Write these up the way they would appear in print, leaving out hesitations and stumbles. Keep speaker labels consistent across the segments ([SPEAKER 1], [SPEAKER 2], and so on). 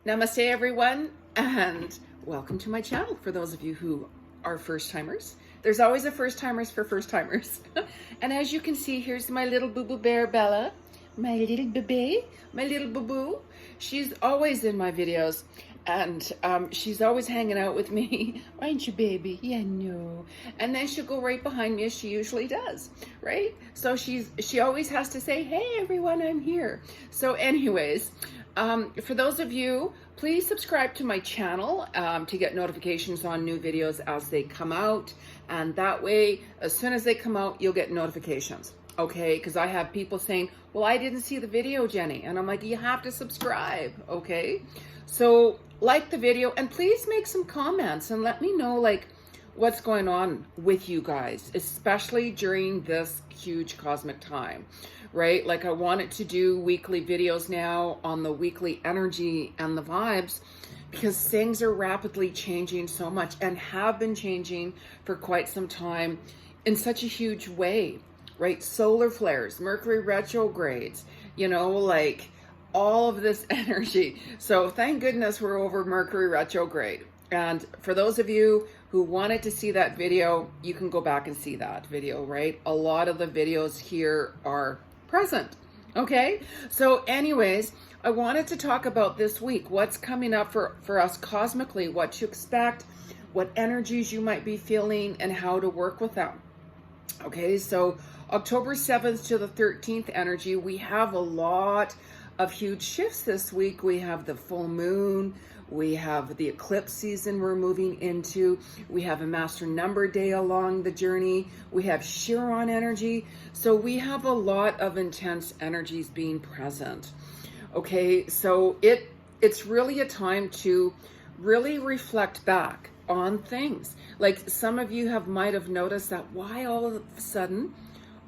[SPEAKER 1] Namaste, everyone, and welcome to my channel. For those of you who are first timers, there's always a first timers for first timers. And as you can see, here's my little boo boo bear, Bella, my little bebe, my little boo boo. She's always in my videos, and she's always hanging out with me. Aren't you, baby? Yeah, no. And then she'll go right behind me, as she usually does, right? So she always has to say, "Hey, everyone, I'm here." So, anyways. For those of you, please subscribe to my channel to get notifications on new videos as they come out. And that way, as soon as they come out, you'll get notifications. Okay, because I have people saying, well, I didn't see the video, Jenny. And I'm like, you have to subscribe, okay? So like the video and please make some comments and let me know like what's going on with you guys, especially during this huge cosmic time, right? Like I wanted to do weekly videos now on the weekly energy and the vibes because things are rapidly changing so much and have been changing for quite some time in such a huge way, right? Solar flares, Mercury retrogrades, you know, like all of this energy. So thank goodness we're over Mercury retrograde. And for those of you who wanted to see that video, you can go back and see that video, right? A lot of the videos here are present, okay? So anyways, I wanted to talk about this week, what's coming up for us cosmically, what to expect, what energies you might be feeling, and how to work with them. Okay, so October 7th to the 13th energy, we have a lot of huge shifts this week. We have the full moon, we have the eclipse season we're moving into, we have a master number day along the journey, we have Chiron energy, so we have a lot of intense energies being present. Okay, so it's really a time to really reflect back on things. Like some of you might have noticed that why all of a sudden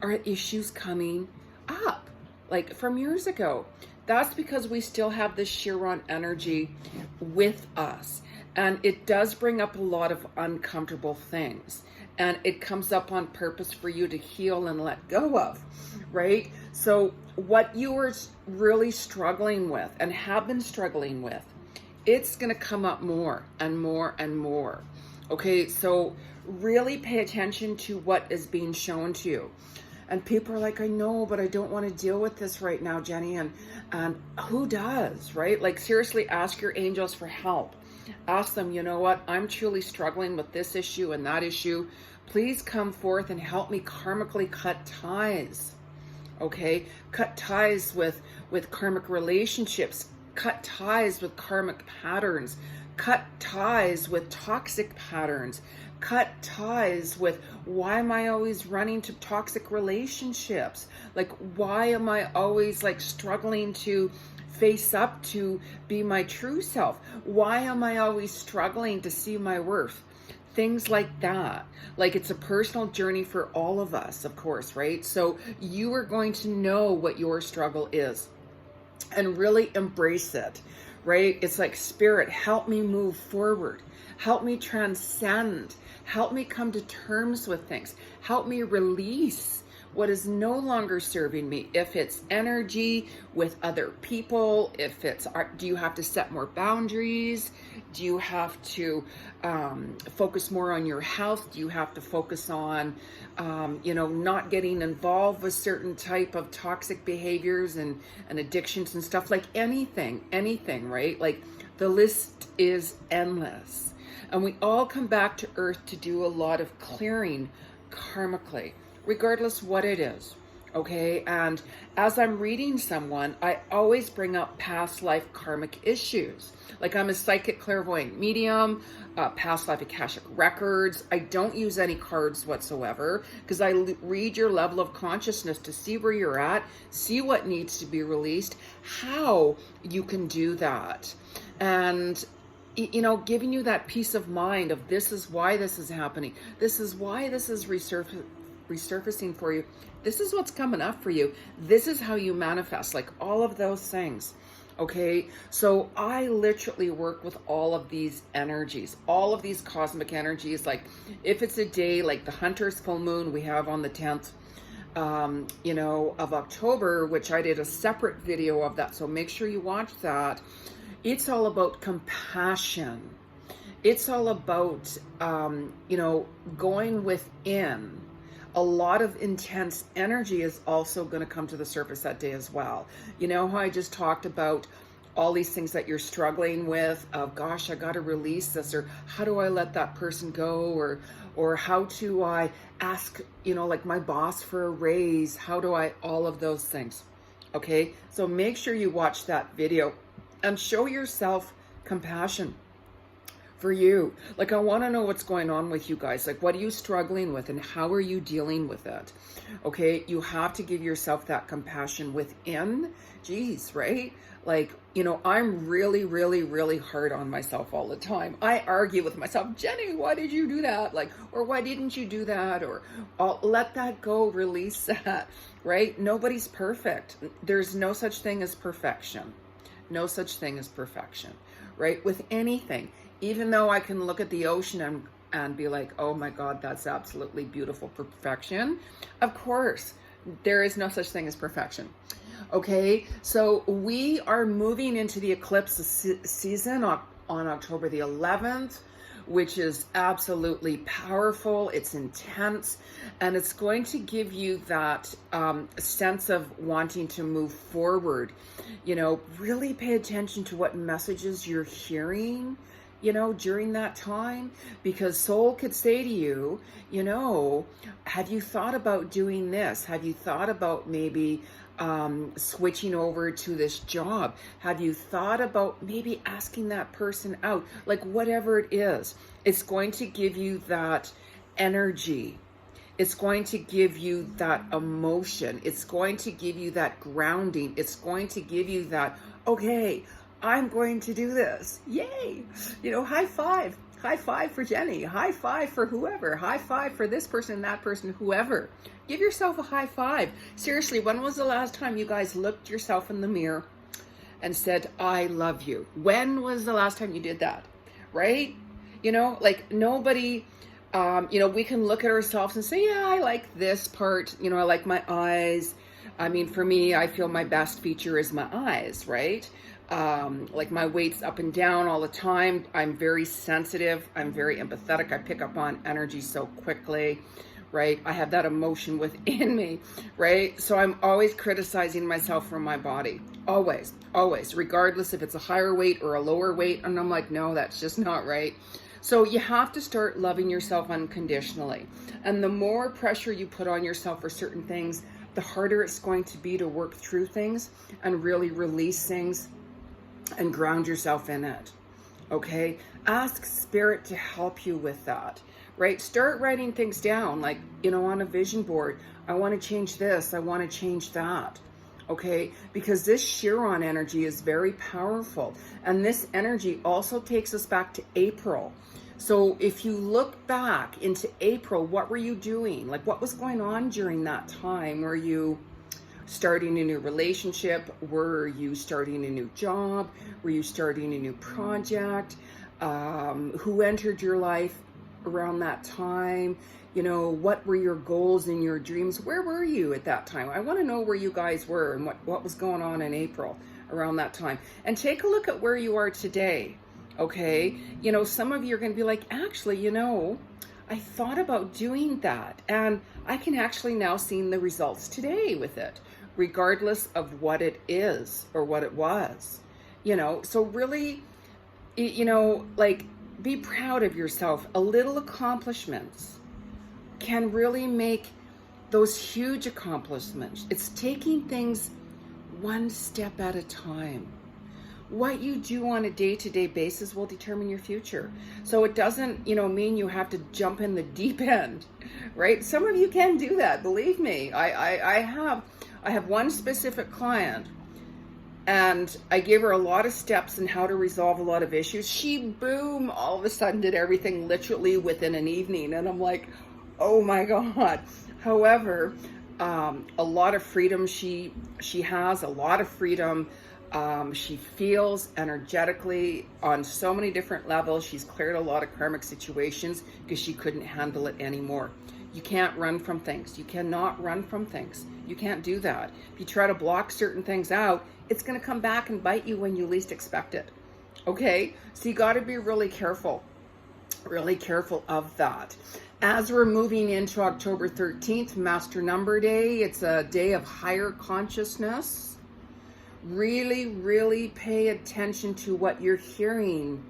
[SPEAKER 1] are issues coming up like from years ago. That's because we still have this Chiron energy with us. And it does bring up a lot of uncomfortable things. And it comes up on purpose for you to heal and let go of, right? So what you are really struggling with and have been struggling with, it's going to come up more and more and more. Okay, so really pay attention to what is being shown to you. And people are like, I know, but I don't want to deal with this right now, Jenny. And who does, right? Like seriously, ask your angels for help. Ask them, you know what? I'm truly struggling with this issue and that issue. Please come forth and help me karmically cut ties. Okay? Cut ties with karmic relationships. Cut ties with karmic patterns. Cut ties with toxic patterns. Cut ties with why am I always running to toxic relationships? Like, why am I always like struggling to face up to be my true self? Why am I always struggling to see my worth? Things like that. Like it's a personal journey for all of us, of course, right? So you are going to know what your struggle is and really embrace it, right? It's like, Spirit, help me move forward. Help me transcend. Help me come to terms with things. Help me release what is no longer serving me. If it's energy with other people, if it's, do you have to set more boundaries? Do you have to focus more on your health? Do you have to focus on, not getting involved with certain type of toxic behaviors and addictions and stuff? Like anything, right? Like the list is endless. And we all come back to Earth to do a lot of clearing karmically, regardless what it is, okay? And as I'm reading someone, I always bring up past life karmic issues. Like I'm a psychic clairvoyant medium, past life Akashic records. I don't use any cards whatsoever because I read your level of consciousness to see where you're at, see what needs to be released, how you can do that. And giving you that peace of mind of this is why this is happening. This is why this is resurfacing for you. This is what's coming up for you. This is how you manifest, like all of those things. Okay, so I literally work with all of these energies, all of these cosmic energies. Like if it's a day like the Hunter's full moon we have on the 10th, you know, of October, which I did a separate video of that. So make sure you watch that. It's all about compassion. It's all about, you know, going within. A lot of intense energy is also going to come to the surface that day as well. You know how I just talked about all these things that you're struggling with, of gosh, I got to release this, or how do I let that person go, or how do I ask, you know, like my boss for a raise, how do I, all of those things. Okay, so make sure you watch that video and show yourself compassion for you. Like, I want to know what's going on with you guys. Like, what are you struggling with and how are you dealing with it? Okay, you have to give yourself that compassion within. Geez, right? Like, you know, I'm really, really, really hard on myself all the time. I argue with myself, Jeni, why did you do that? Like, or why didn't you do that? Or I'll let that go, release that, right? Nobody's perfect. There's no such thing as perfection. No such thing as perfection, right? With anything. Even though I can look at the ocean and be like, oh my God, that's absolutely beautiful perfection. Of course, there is no such thing as perfection. Okay, so we are moving into the eclipse season on October the 11th, which is absolutely powerful. It's intense, and it's going to give you that sense of wanting to move forward. You know, really pay attention to what messages you're hearing, you know, during that time, because soul could say to you, you know, have you thought about doing this? Have you thought about maybe switching over to this job? Have you thought about maybe asking that person out? Like, whatever it is, it's going to give you that energy. It's going to give you that emotion. It's going to give you that grounding. It's going to give you that, okay, I'm going to do this. Yay. You know, high five. High five for Jeni. High five for whoever. High five for this person, that person, whoever. Give yourself a high five. Seriously, when was the last time you guys looked yourself in the mirror and said, I love you? When was the last time you did that? Right? You know, like nobody, you know, we can look at ourselves and say, yeah, I like this part. You know, I like my eyes. I mean, for me, I feel my best feature is my eyes, right? Like my weight's up and down all the time. I'm very sensitive. I'm very empathetic. I pick up on energy so quickly, right? I have that emotion within me, right? So I'm always criticizing myself for my body. Always, always, regardless if it's a higher weight or a lower weight. And I'm like, no, that's just not right. So you have to start loving yourself unconditionally. And the more pressure you put on yourself for certain things, the harder it's going to be to work through things and really release things and ground yourself in it. Okay? Ask spirit to help you with that, right? Start writing things down, like, you know, on a vision board. I want to change this. I want to change that. Okay? Because this Chiron energy is very powerful. And this energy also takes us back to April. So if you look back into April, what were you doing? Like, what was going on during that time? Were you starting a new relationship? Were you starting a new job? Were you starting a new project? Who entered your life around that time? You know, what were your goals and your dreams? Where were you at that time? I want to know where you guys were and what was going on in April around that time. And take a look at where you are today. Okay, you know, some of you are going to be like, actually, you know, I thought about doing that, and I can actually now see the results today with it, regardless of what it is or what it was, you know. So really, you know, like, be proud of yourself. A little accomplishments can really make those huge accomplishments. It's taking things one step at a time. What you do on a day-to-day basis will determine your future. So it doesn't, you know, mean you have to jump in the deep end, right? Some of you can do that, believe me. I have one specific client, and I gave her a lot of steps in how to resolve a lot of issues. She, boom, all of a sudden did everything literally within an evening. And I'm like, oh my God. However, a lot of freedom she has, a lot of freedom. She feels energetically on so many different levels. She's cleared a lot of karmic situations because she couldn't handle it anymore. You can't run from things. You cannot run from things. You can't do that. If you try to block certain things out, it's going to come back and bite you when you least expect it. Okay? So you got to be really careful of that. As we're moving into October 13th, Master Number Day, it's a day of higher consciousness. Really, really pay attention to what you're hearing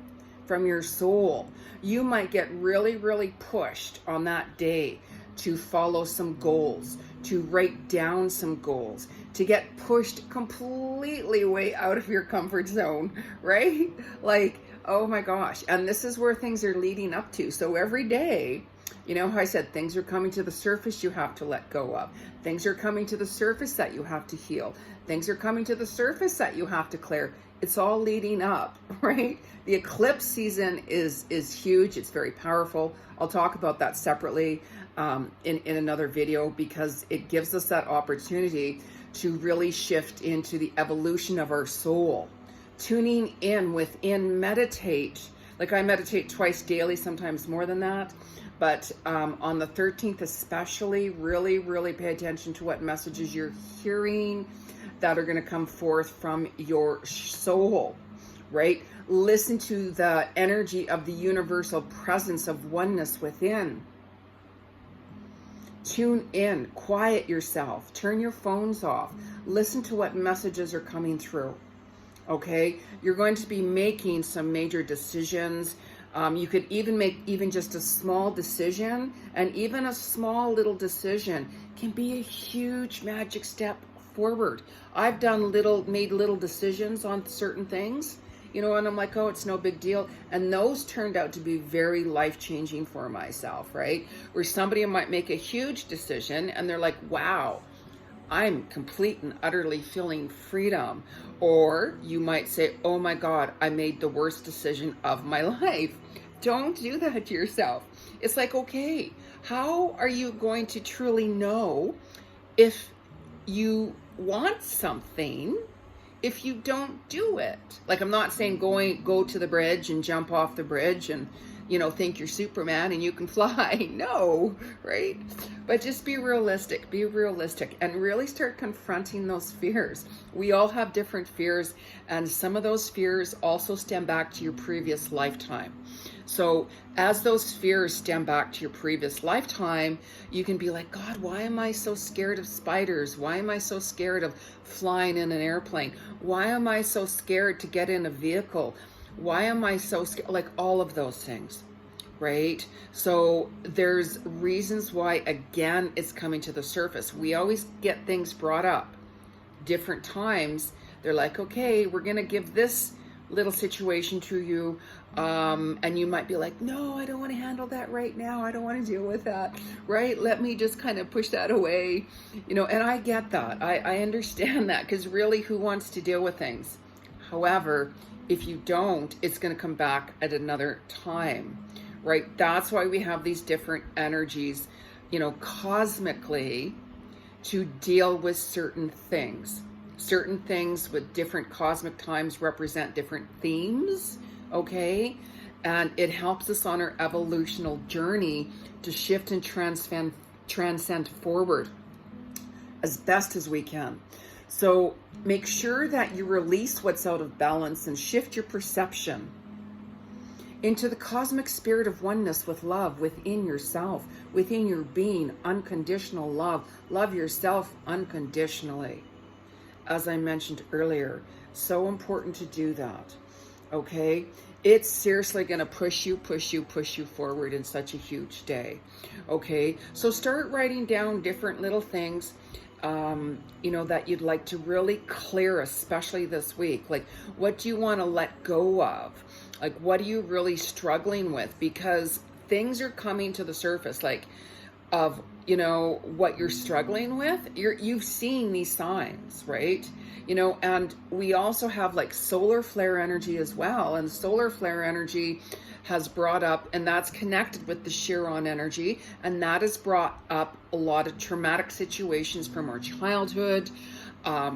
[SPEAKER 1] from your soul. You might get really, really pushed on that day to follow some goals, to write down some goals, to get pushed completely way out of your comfort zone, right? Like, oh my gosh. And this is where things are leading up to. So every day, you know how I said things are coming to the surface you have to let go of. Things are coming to the surface that you have to heal. Things are coming to the surface that you have to clear. It's all leading up, right? The eclipse season is huge. It's very powerful. I'll talk about that separately in another video, because it gives us that opportunity to really shift into the evolution of our soul. Tuning in within, meditate. Like I meditate twice daily, sometimes more than that. But on the 13th especially, really, really pay attention to what messages you're hearing that are going to come forth from your soul, right? Listen to the energy of the universal presence of oneness within. Tune in, quiet yourself, turn your phones off, listen to what messages are coming through, okay? You're going to be making some major decisions. You could even make even just a small decision, and even a small little decision can be a huge magic step forward. I've made little decisions on certain things, you know, and I'm like, oh, it's no big deal. And those turned out to be very life-changing for myself, right? Where somebody might make a huge decision and they're like, wow, I'm complete and utterly feeling freedom. Or you might say, oh my God, I made the worst decision of my life. Don't do that to yourself. It's like, okay, how are you going to truly know if you want something if you don't do it? Like, I'm not saying go to the bridge and jump off the bridge and, you know, think you're Superman and you can fly. No, right? But just be realistic, and really start confronting those fears. We all have different fears, and some of those fears also stem back to your previous lifetime. So as those fears stem back to your previous lifetime, you can be like, God, why am I so scared of spiders? Why am I so scared of flying in an airplane? Why am I so scared to get in a vehicle? Why am I so scared? Like all of those things, right? So there's reasons why, again, it's coming to the surface. We always get things brought up different times. They're like, okay, we're going to give this little situation to you, and you might be like, no, I don't want to handle that right now. I don't want to deal with that, right? Let me just kind of push that away, you know. And I get that. I understand that, because really, who wants to deal with things? However, if you don't, it's going to come back at another time, right? That's why we have these different energies, you know, cosmically, to deal with certain things. Certain things with different cosmic times represent different themes, okay? And it helps us on our evolutional journey to shift and transcend forward as best as we can. So make sure that you release what's out of balance and shift your perception into the cosmic spirit of oneness with love within yourself, within your being, unconditional love. Love yourself unconditionally. As I mentioned earlier, so important to do that, okay? It's seriously going to push you forward in such a huge day, okay? So start writing down different little things, you know, that you'd like to really clear, especially this week. Like, what do you want to let go of? Like, what are you really struggling with? Because things are coming to the surface, like, of, you know, what you're struggling with. You've seen these signs, right? You know, and we also have like solar flare energy as well. And solar flare energy has brought up, and that's connected with the Chiron energy, and that has brought up a lot of traumatic situations from our childhood.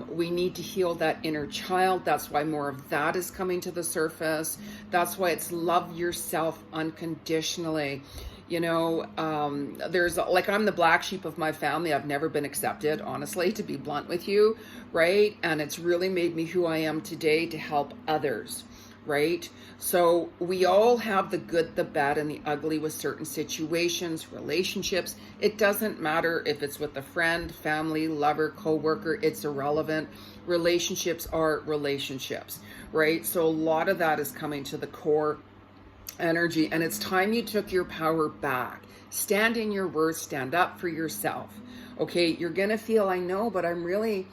[SPEAKER 1] We need to heal that inner child. That's why more of that is coming to the surface. That's why it's love yourself unconditionally. There's like, I'm the black sheep of my family. I've never been accepted, honestly, to be blunt with you, right? And it's really made me who I am today to help others, right? So we all have the good, the bad, and the ugly with certain situations, relationships. It doesn't matter if it's with a friend, family, lover, co-worker, it's irrelevant. Relationships are relationships, right? So a lot of that is coming to the core energy, and it's time you took your power back. Stand in your worth, stand up for yourself. Okay, you're gonna feel, I know, but I'm really,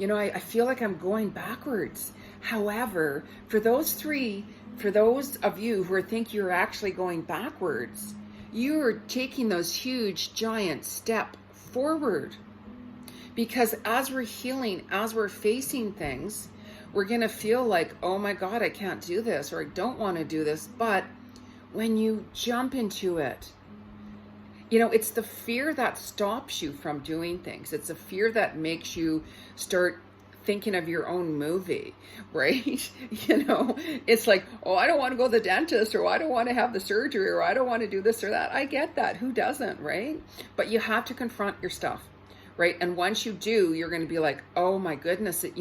[SPEAKER 1] I feel like I'm going backwards. However, for those of you who think you're actually going backwards, you're taking those huge, giant step forward. Because as we're healing, as we're facing things, we're gonna feel like, oh my God, I can't do this, or I don't want to do this. But when you jump into it, it's the fear that stops you from doing things. It's a fear that makes you start thinking of your own movie, right? It's like, oh, I don't want to go to the dentist, or I don't want to have the surgery, or I don't want to do this or that. I get that. Who doesn't, right? But you have to confront your stuff, right? And once you do, you're going to be like, oh my goodness, it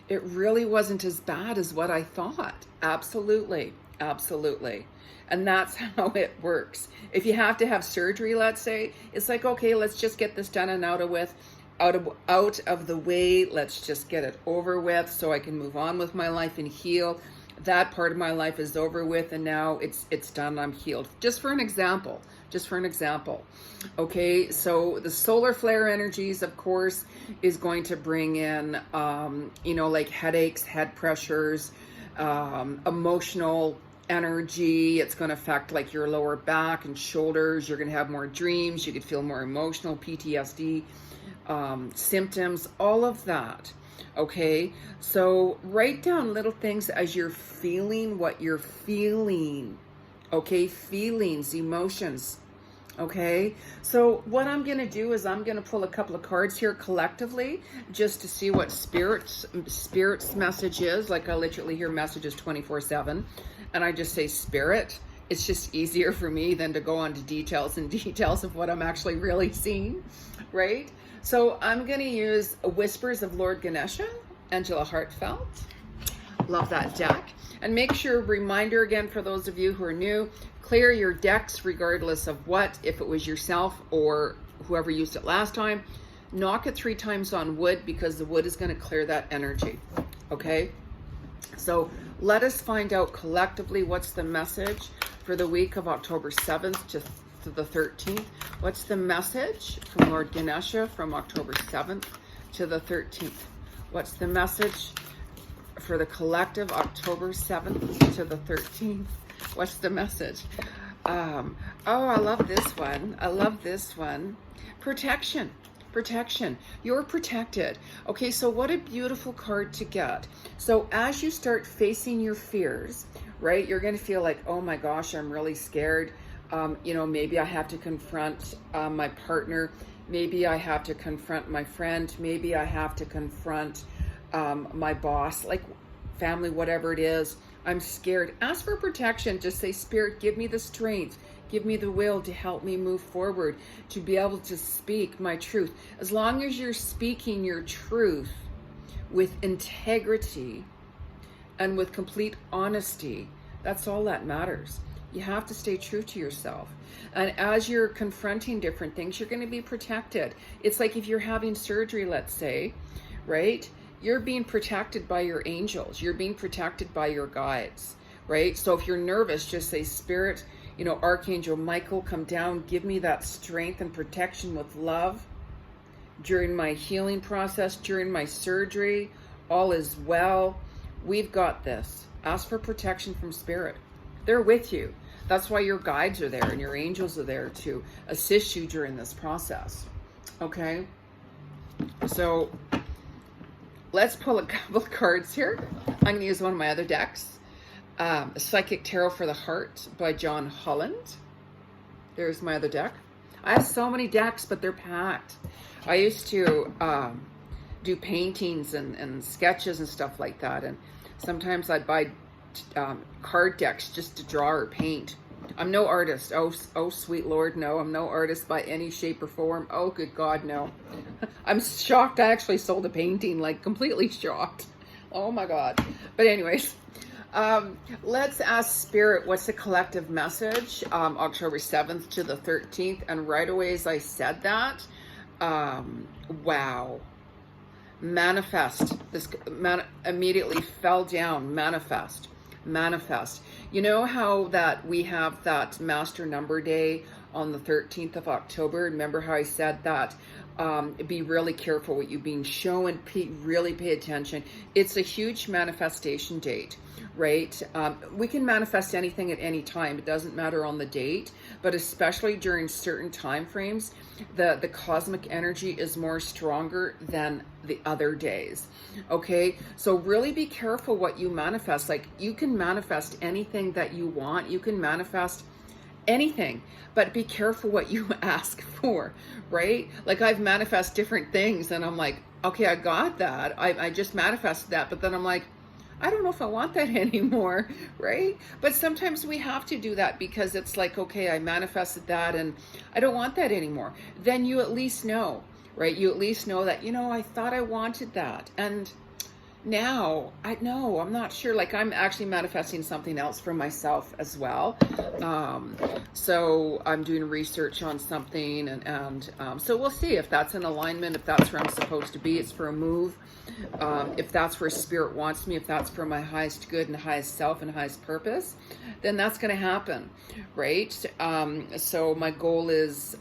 [SPEAKER 1] really wasn't as bad as what I thought. Absolutely. Absolutely. And that's how it works. If you have to have surgery, let's say, it's like, okay, let's just get this done and out of the way. Let's just get it over with so I can move on with my life and heal. That part of my life is over with, and now it's done. I'm healed. Just for an example. Okay, so the solar flare energies, of course, is going to bring in, like headaches, head pressures, emotional energy. It's going to affect like your lower back and shoulders. You're going to have more dreams. You could feel more emotional, PTSD, symptoms, all of that. Okay, so write down little things as you're feeling what you're feeling. Okay, feelings, emotions. Okay, so what I'm going to do is I'm going to pull a couple of cards here collectively just to see what spirit's message is. Like, I literally hear messages 24/7, and I just say spirit. It's just easier for me than to go on to details of what I'm actually really seeing, right? So I'm going to use Whispers of Lord Ganesha, Angela Hartfeld. Love that deck. And make sure, reminder again for those of you who are new, clear your decks regardless of what, if it was yourself or whoever used it last time. Knock it 3 times on wood, because the wood is going to clear that energy. Okay? So let us find out collectively what's the message for the week of October 7th to the 13th. What's the message from Lord Ganesha from October 7th to the 13th? What's the message for the collective October 7th to the 13th? What's the message? Oh, I love this one. Protection. You're protected. Okay, so what a beautiful card to get. So as you start facing your fears, right, you're going to feel like, oh my gosh, I'm really scared. Maybe I have to confront my partner. Maybe I have to confront my friend. Maybe I have to confront my boss, like family, whatever it is. I'm scared. Ask for protection. Just say, Spirit, give me the strength. Give me the will to help me move forward, to be able to speak my truth. As long as you're speaking your truth with integrity and with complete honesty, that's all that matters. You have to stay true to yourself. And as you're confronting different things, you're going to be protected. It's like if you're having surgery, let's say, right? You're being protected by your angels. You're being protected by your guides, right? So if you're nervous, just say, Spirit, Archangel Michael, come down, give me that strength and protection with love during my healing process, during my surgery. All is well. We've got this. Ask for protection from Spirit. They're with you. That's why your guides are there and your angels are there to assist you during this process. Okay? So let's pull a couple of cards here. I'm going to use one of my other decks. Psychic Tarot for the Heart by John Holland. There's my other deck. I have so many decks, but they're packed. I used to do paintings and sketches and stuff like that. And sometimes I'd buy card decks just to draw or paint. I'm no artist. Oh, sweet Lord, no. I'm no artist by any shape or form. Oh, good God, no. I'm shocked. I actually sold a painting, like completely shocked. Oh my God. But anyways, let's ask Spirit, what's the collective message? October 7th to the 13th. And right away as I said that, wow. Manifest. This immediately fell down. Manifest. You know how that we have that master number day on the 13th of October? Remember how I said that be really careful what you're being shown, really pay attention. It's a huge manifestation date, right? We can manifest anything at any time. It doesn't matter on the date, but especially during certain time frames, the cosmic energy is more stronger than the other days. Okay, so really be careful what you manifest. Like, you can manifest anything that you want. You can manifest anything, but be careful what you ask for, right? Like, I've manifest different things and I'm like, okay, I got that. I just manifested that, but then I'm like, I don't know if I want that anymore, right? But sometimes we have to do that because it's like, okay, I manifested that and I don't want that anymore. Then you at least know, right? You at least know that, you know, I thought I wanted that. And now I know, I'm not sure, like I'm actually manifesting something else for myself as well. So I'm doing research on something and so we'll see if that's in alignment, if that's where I'm supposed to be. It's for a move. If that's where Spirit wants me, if that's for my highest good and highest self and highest purpose, then that's going to happen, right? So my goal is,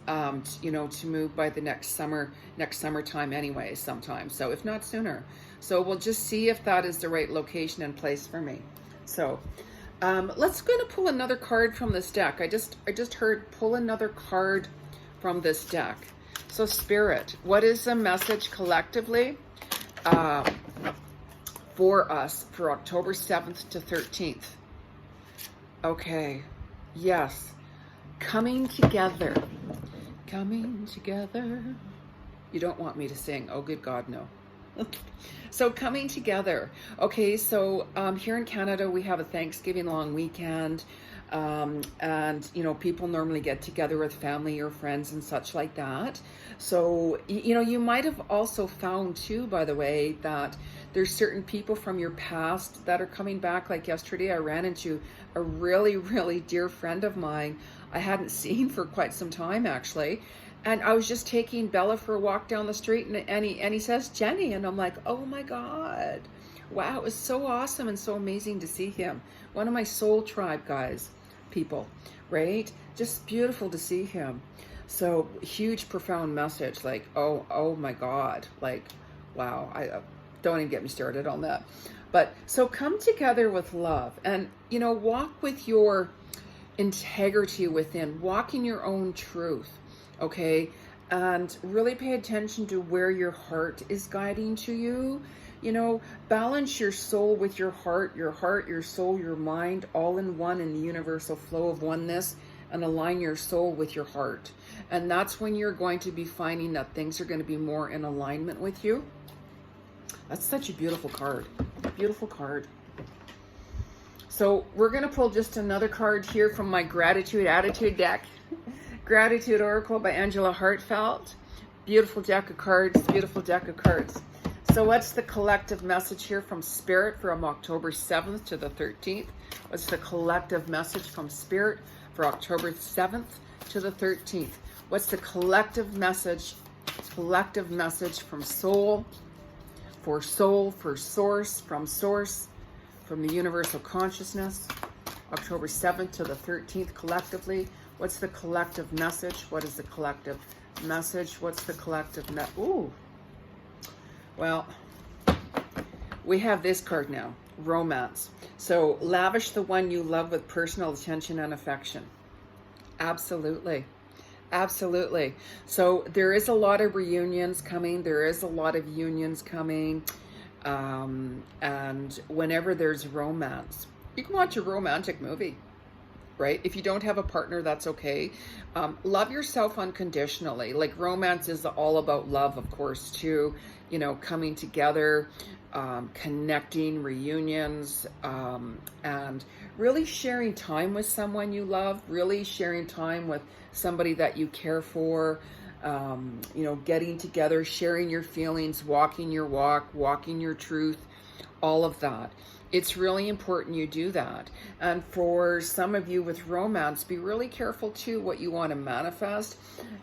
[SPEAKER 1] you know, to move by the next summertime anyway, sometime. So if not sooner. So we'll just see if that is the right location and place for me. So let's go to pull another card from this deck. I just heard pull another card from this deck. So Spirit, what is the message collectively for us for October 7th to 13th? Okay, yes, coming together. You don't want me to sing. Oh, good God, no. So coming together. Okay, so here in Canada, we have a Thanksgiving long weekend. And, you know, people normally get together with family or friends and such like that. So, you know, you might have also found too, by the way, that there's certain people from your past that are coming back. Like yesterday, I ran into a really, really dear friend of mine I hadn't seen for quite some time, actually. And I was just taking Bella for a walk down the street and he says, Jenny, and I'm like, oh my God. Wow, it was so awesome and so amazing to see him. One of my soul tribe guys, people, right? Just beautiful to see him. So huge, profound message, like, oh my God, like, wow, don't even get me started on that. But so come together with love and, you know, walk with your integrity within, walk in your own truth, okay? And really pay attention to where your heart is guiding to you. You know, balance your soul with your heart, your soul, your mind, all in one in the universal flow of oneness, and align your soul with your heart. And that's when you're going to be finding that things are going to be more in alignment with you. That's such a beautiful card. Beautiful card. So we're going to pull just another card here from my Gratitude Attitude deck. Gratitude Oracle by Angela Hartfeld. Beautiful deck of cards, beautiful deck of cards. So what's the collective message here from Spirit from October 7th to the 13th? What's the collective message from Spirit for October 7th to the 13th? What's the collective message from soul, for source, from the universal consciousness, October 7th to the 13th collectively? What's the collective message? What is the collective message? What's the collective ooh. Well, we have this card now, romance. So lavish the one you love with personal attention and affection. Absolutely. Absolutely. So there is a lot of reunions coming. There is a lot of unions coming. And whenever there's romance, you can watch a romantic movie, right? If you don't have a partner, that's okay. Love yourself unconditionally. Like, romance is all about love, of course, too. You know, coming together, connecting, reunions, and really sharing time with someone you love, really sharing time with somebody that you care for, you know, getting together, sharing your feelings, walking your walk, walking your truth, all of that. It's really important you do that. And for some of you with romance, be really careful too what you want to manifest.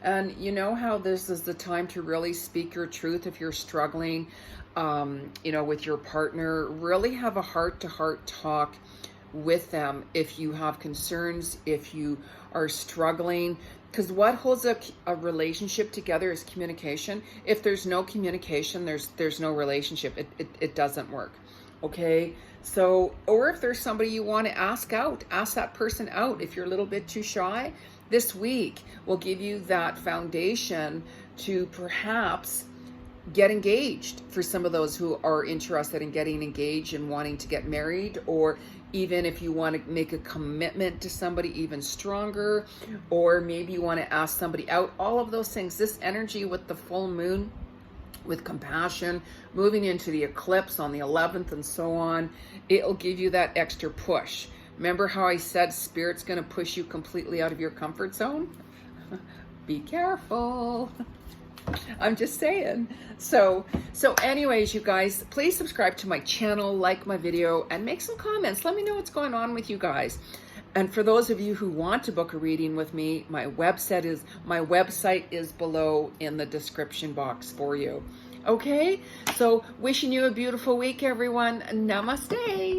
[SPEAKER 1] And you know how this is the time to really speak your truth if you're struggling, you know, with your partner. Really have a heart-to-heart talk with them if you have concerns, if you are struggling. Because what holds a relationship together is communication. If there's no communication, there's no relationship. It doesn't work. Okay, so, or if there's somebody you want to ask out, ask that person out. If you're a little bit too shy, this week will give you that foundation to perhaps get engaged, for some of those who are interested in getting engaged and wanting to get married, or even if you want to make a commitment to somebody even stronger, or maybe you want to ask somebody out. All of those things, this energy with the full moon, with compassion, moving into the eclipse on the 11th and so on, it'll give you that extra push. Remember how I said Spirit's going to push you completely out of your comfort zone? Be careful. I'm just saying. So anyways, you guys, please subscribe to my channel, like my video, and make some comments. Let me know what's going on with you guys. And for those of you who want to book a reading with me, my website is below in the description box for you. Okay? So wishing you a beautiful week, everyone. Namaste.